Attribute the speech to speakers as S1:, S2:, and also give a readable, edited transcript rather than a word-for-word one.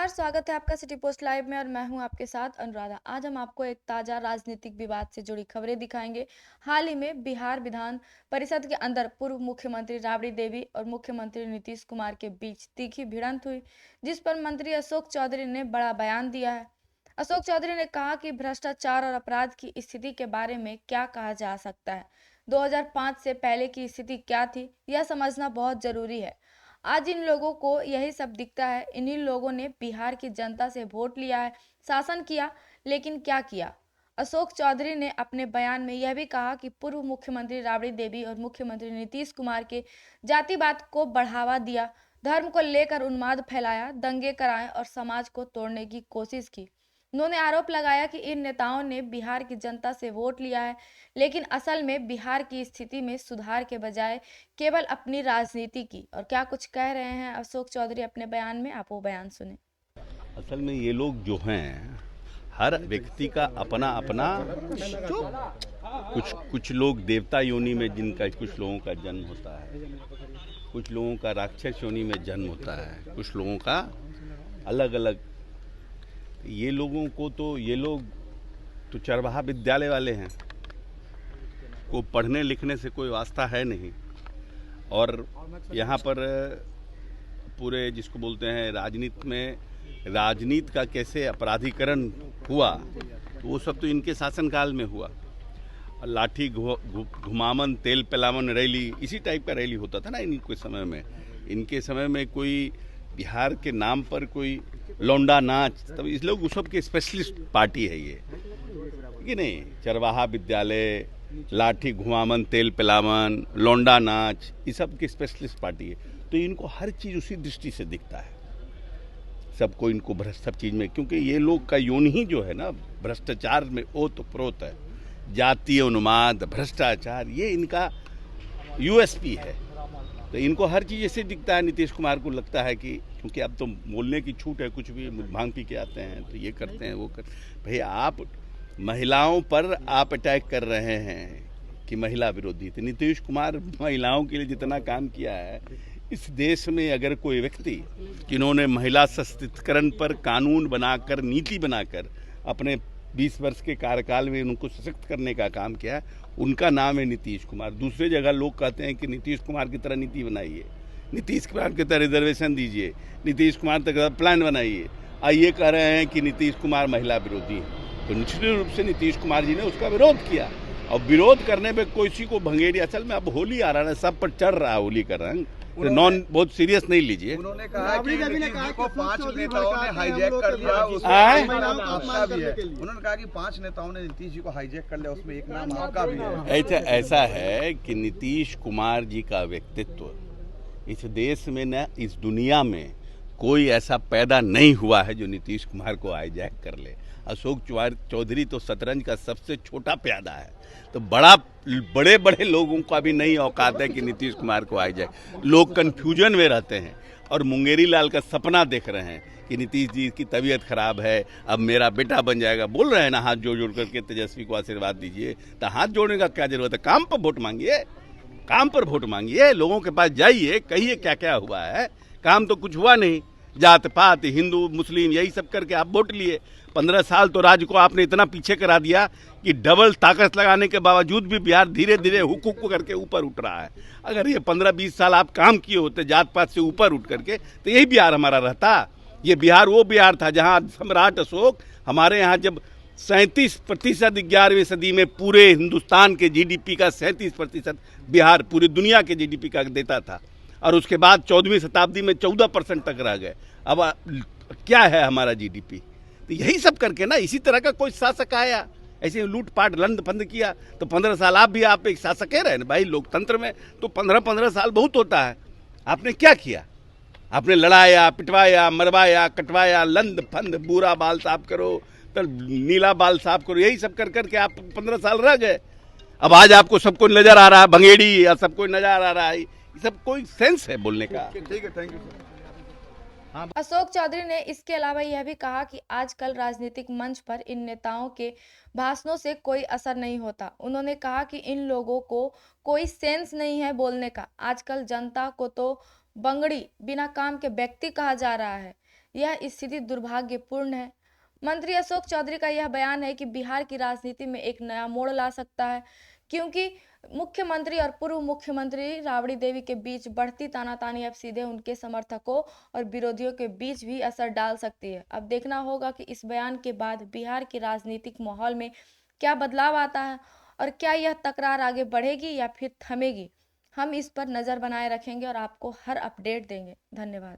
S1: नमस्कार, स्वागत है आपका सिटी पोस्ट लाइव में और मैं हूं आपके साथ अनुराधा। आज हम आपको एक ताज़ा राजनीतिक विवाद से जुड़ी खबरें दिखाएंगे। हाल ही में बिहार विधान परिषद के अंदर पूर्व मुख्यमंत्री राबड़ी देवी और मुख्यमंत्री नीतीश कुमार के बीच तीखी भिड़ंत हुई, जिस पर मंत्री अशोक चौधरी ने बड़ा बयान दिया है। अशोक चौधरी ने कहा कि भ्रष्टाचार और अपराध की स्थिति के बारे में क्या कहा जा सकता है। 2005 से पहले की स्थिति क्या थी, यह समझना बहुत जरूरी है। आज इन लोगों को यही सब दिखता है। इन्हीं लोगों ने बिहार की जनता से वोट लिया है, शासन किया, लेकिन क्या किया। अशोक चौधरी ने अपने बयान में यह भी कहा कि पूर्व मुख्यमंत्री राबड़ी देवी और मुख्यमंत्री नीतीश कुमार के जातिवाद को बढ़ावा दिया, धर्म को लेकर उन्माद फैलाया, दंगे कराए और समाज को तोड़ने की कोशिश की। उन्होंने आरोप लगाया कि इन नेताओं ने बिहार की जनता से वोट लिया है, लेकिन असल में बिहार की स्थिति में सुधार के बजाय केवल अपनी राजनीति की। और क्या कुछ कह रहे हैं अशोक चौधरी अपने बयान में, आप वो बयान सुने।
S2: असल में ये लोग जो हैं, हर व्यक्ति का अपना अपना कुछ कुछ लोग देवता योनि में जिनका कुछ लोगों का जन्म होता है, कुछ लोगों का राक्षस योनि में जन्म होता है, कुछ लोगों का अलग अलग। ये लोगों को तो ये लोग तो चरवाहा विद्यालय वाले हैं, को पढ़ने लिखने से कोई वास्ता है नहीं। और यहाँ पर पूरे जिसको बोलते हैं राजनीति में, राजनीति का कैसे अपराधीकरण हुआ, तो वो सब तो इनके शासनकाल में हुआ। लाठी घुमावन तेल पिलावन रैली, इसी टाइप का रैली होता था ना इनके समय में। इनके समय में कोई बिहार के नाम पर कोई लौंडा नाच, तब इस लोग उस सब के स्पेशलिस्ट पार्टी है ये कि नहीं। चरवाहा विद्यालय, लाठी घुमावन तेल पिलावन, लौंडा नाच, ये सब की स्पेशलिस्ट पार्टी है। तो इनको हर चीज़ उसी दृष्टि से दिखता है, सबको इनको भ्रष्ट सब चीज़ में, क्योंकि ये लोग का योनि ही जो है ना भ्रष्टाचार में ओतप्रोत है। जातीय उन्माद, भ्रष्टाचार, ये इनका यूएसपी है। तो इनको हर चीज़ ऐसे दिखता है। नीतीश कुमार को लगता है कि क्योंकि अब तो बोलने की छूट है, कुछ भी भांग पी के आते हैं तो ये करते हैं वो कर। भाई आप महिलाओं पर आप अटैक कर रहे हैं कि महिला विरोधी। तो नीतीश कुमार महिलाओं के लिए जितना काम किया है इस देश में, अगर कोई व्यक्ति जिन्होंने महिला सशक्तिकरण पर कानून बनाकर, नीति बनाकर अपने 20 वर्ष के कार्यकाल में उनको सशक्त करने का काम किया है, उनका नाम है नीतीश कुमार। दूसरे जगह लोग कहते हैं कि नीतीश कुमार की तरह नीति बनाइए, नीतीश कुमार की तरह रिजर्वेशन दीजिए, नीतीश कुमार की प्लान बनाइए। ये कह रहे हैं कि नीतीश कुमार महिला विरोधी है। तो निश्चित रूप से नीतीश कुमार जी ने उसका विरोध किया, और विरोध करने पे किसी को भंगेरी। असल में अब होली आ रहा है, सब पर चढ़ रहा है होली का रंग, तो नॉन बहुत सीरियस नहीं लीजिए।
S3: उन्होंने कहा कि नीतीश को 5 नेताओं ने हाईजैक कर लिया, उन्होंने कहा कि 5 नेताओं ने नीतीश जी को हाईजैक कर लिया, उसमें एक नाम आपका भी है।
S2: ऐसा है कि नीतीश कुमार जी का व्यक्तित्व इस देश में न इस दुनिया में कोई ऐसा पैदा नहीं हुआ है जो नीतीश कुमार को हाईजैक कर ले। अशोक चौधरी तो शतरंज का सबसे छोटा प्यादा है, तो बड़े बड़े लोगों का भी नहीं औकात है कि नीतीश कुमार को हाईजैक। लोग कन्फ्यूजन में रहते हैं और मुंगेरी लाल का सपना देख रहे हैं कि नीतीश जी की तबीयत खराब है, अब मेरा बेटा बन जाएगा। बोल रहे हैं ना, हाथ जोड़ जोड़ करके तेजस्वी को आशीर्वाद दीजिए। तो हाथ जोड़ने का क्या जरूरत है? काम पर वोट मांगिए, काम पर वोट मांगिए, लोगों के पास जाइए, कहिए क्या क्या हुआ है। काम तो कुछ हुआ नहीं, जात पात हिंदू मुस्लिम यही सब करके आप वोट लिए। 15 साल तो राज्य को आपने इतना पीछे करा दिया कि डबल ताकत लगाने के बावजूद भी बिहार धीरे धीरे हुक करके ऊपर उठ रहा है। अगर ये 15-20 साल आप काम किए होते जात पात से ऊपर उठ करके, तो यही बिहार हमारा रहता। ये बिहार वो बिहार था जहाँ सम्राट अशोक हमारे यहाँ जब 37% 11वीं सदी में पूरे हिंदुस्तान के जीडीपी का 37% बिहार पूरी दुनिया के जीडीपी का देता था, और उसके बाद 14वीं शताब्दी में 14% तक रह गए। अब क्या है हमारा जीडीपी? तो यही सब करके ना, इसी तरह का कोई शासक आया, ऐसे लूटपाट लंड फंद किया, तो 15 साल आप एक शासक रहे भाई। लोकतंत्र में तो 15-15 साल बहुत होता है। आपने क्या किया? आपने लड़ाया, पिटवाया, मरवाया, कटवाया, लंद फंद, बुरा बाल साफ करो तो नीला बाल साफ करो, यही सब कर करके आप 15 साल रह गए। अब आज आपको सबको नजर आ रहा है भंगेड़ी, या सबको नजर आ रहा है, ये सब कोई सेंस है बोलने का?
S3: ठीक है, thank you sir.
S1: Ashok Chaudhary ने इसके अलावा यह भी कहा कि आजकल राजनीतिक मंच पर इन नेताओं के भाषणों से कोई असर नहीं होता। उन्होंने कहा कि इन लोगों को कोई सेंस नहीं है बोलने का। आजकल जनता को तो बंगड़ी बिना काम के व्यक्ति कहा जा रहा है। यह स्थिति दुर्भाग्यपूर्ण है। मंत्री अशोक चौधरी का यह बयान है कि बिहार की राजनीति में एक नया मोड़ ला सकता है, क्योंकि मुख्यमंत्री और पूर्व मुख्यमंत्री राबड़ी देवी के बीच बढ़ती तानातानी अब सीधे उनके समर्थकों और विरोधियों के बीच भी असर डाल सकती है। अब देखना होगा कि इस बयान के बाद बिहार के राजनीतिक माहौल में क्या बदलाव आता है और क्या यह तकरार आगे बढ़ेगी या फिर थमेगी। हम इस पर नज़र बनाए रखेंगे और आपको हर अपडेट देंगे। धन्यवाद।